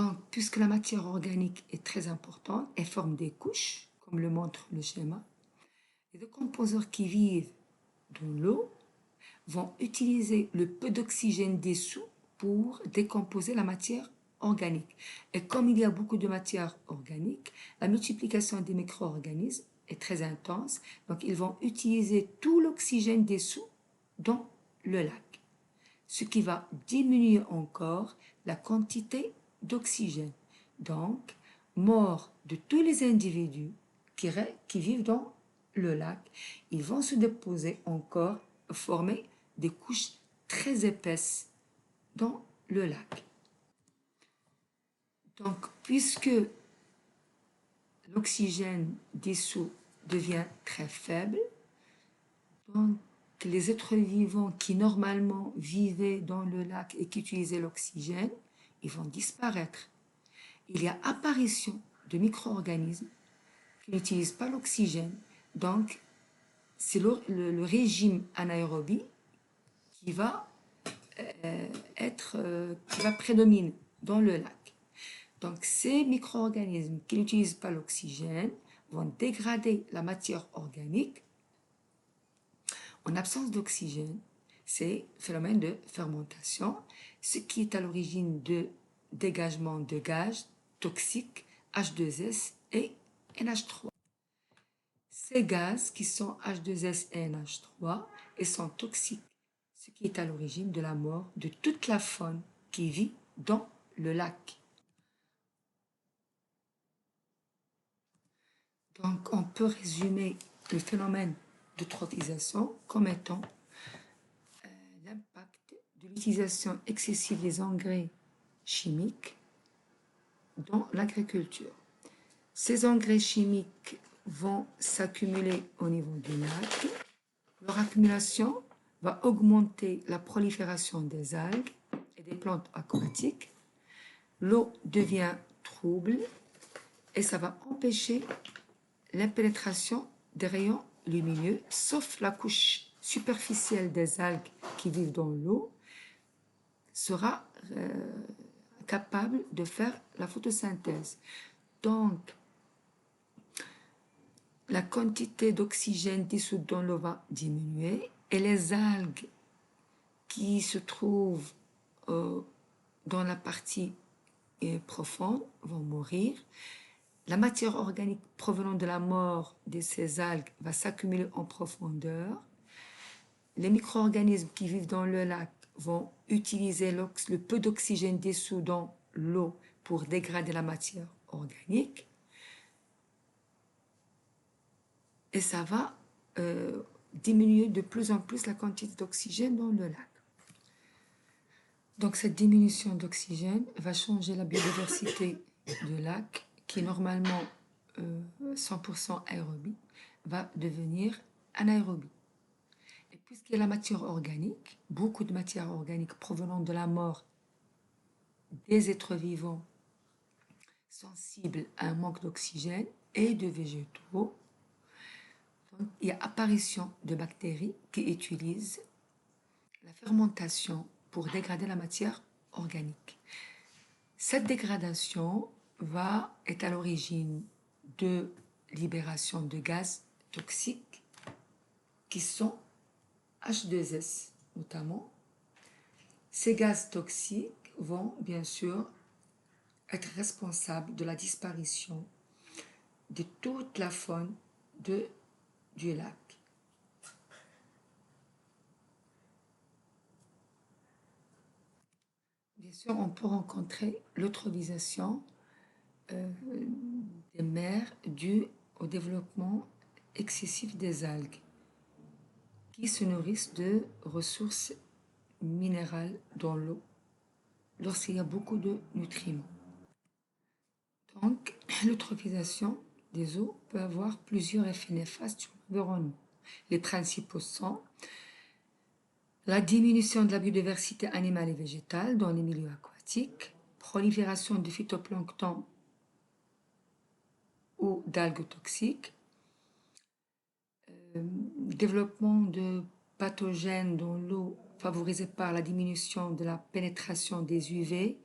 Donc, puisque la matière organique est très importante, elle forme des couches, comme le montre le schéma. Les décomposeurs qui vivent dans l'eau vont utiliser le peu d'oxygène dessous pour décomposer la matière organique. Et comme il y a beaucoup de matière organique, la multiplication des micro-organismes est très intense. Donc, ils vont utiliser tout l'oxygène dessous dans le lac, ce qui va diminuer encore la quantité d'oxygène. Donc, mort de tous les individus qui vivent dans le lac, ils vont se déposer encore, former des couches très épaisses dans le lac. Donc, puisque l'oxygène dessous devient très faible, donc les êtres vivants qui normalement vivaient dans le lac et qui utilisaient l'oxygène, ils vont disparaître. Il y a apparition de micro-organismes qui n'utilisent pas l'oxygène. Donc, c'est le régime anaérobie qui va qui va prédominer dans le lac. Donc, ces micro-organismes qui n'utilisent pas l'oxygène vont dégrader la matière organique. En absence d'oxygène, c'est le phénomène de fermentation, ce qui est à l'origine de dégagement de gaz toxiques H2S et NH3. Ces gaz qui sont H2S et NH3 et sont toxiques, ce qui est à l'origine de la mort de toute la faune qui vit dans le lac. Donc, on peut résumer le phénomène d'eutrophisation comme étant l'impact de l'utilisation excessive des engrais chimiques dans l'agriculture. Ces engrais chimiques vont s'accumuler au niveau du lac. Leur accumulation va augmenter la prolifération des algues et des plantes aquatiques. L'eau devient trouble et ça va empêcher l'impénétration des rayons lumineux, sauf la couche superficielle des algues qui vivent dans l'eau sera capable de faire la photosynthèse. Donc, la quantité d'oxygène dissoute dans l'eau va diminuer et les algues qui se trouvent dans la partie profonde vont mourir. La matière organique provenant de la mort de ces algues va s'accumuler en profondeur. Les micro-organismes qui vivent dans le lac vont utiliser le peu d'oxygène dissous dans l'eau pour dégrader la matière organique. Et ça va diminuer de plus en plus la quantité d'oxygène dans le lac. Donc cette diminution d'oxygène va changer la biodiversité du lac qui est normalement 100% aérobie, va devenir anaérobie. Et puisqu'il y a la matière organique, beaucoup de matière organique provenant de la mort des êtres vivants sensibles à un manque d'oxygène et de végétaux, donc, il y a apparition de bactéries qui utilisent la fermentation pour dégrader la matière organique. Cette dégradation est à l'origine de libération de gaz toxiques qui sont H2S notamment. Ces gaz toxiques vont bien sûr être responsables de la disparition de toute la faune du lac. Bien sûr, on peut rencontrer l'eutrophisation des mers due au développement excessif des algues qui se nourrissent de ressources minérales dans l'eau lorsqu'il y a beaucoup de nutriments. Donc, l'eutrophisation des eaux peut avoir plusieurs effets néfastes sur l'environnement. Les principaux sont la diminution de la biodiversité animale et végétale dans les milieux aquatiques, prolifération de phytoplancton ou d'algues toxiques, développement de pathogènes dans l'eau favorisé par la diminution de la pénétration des UV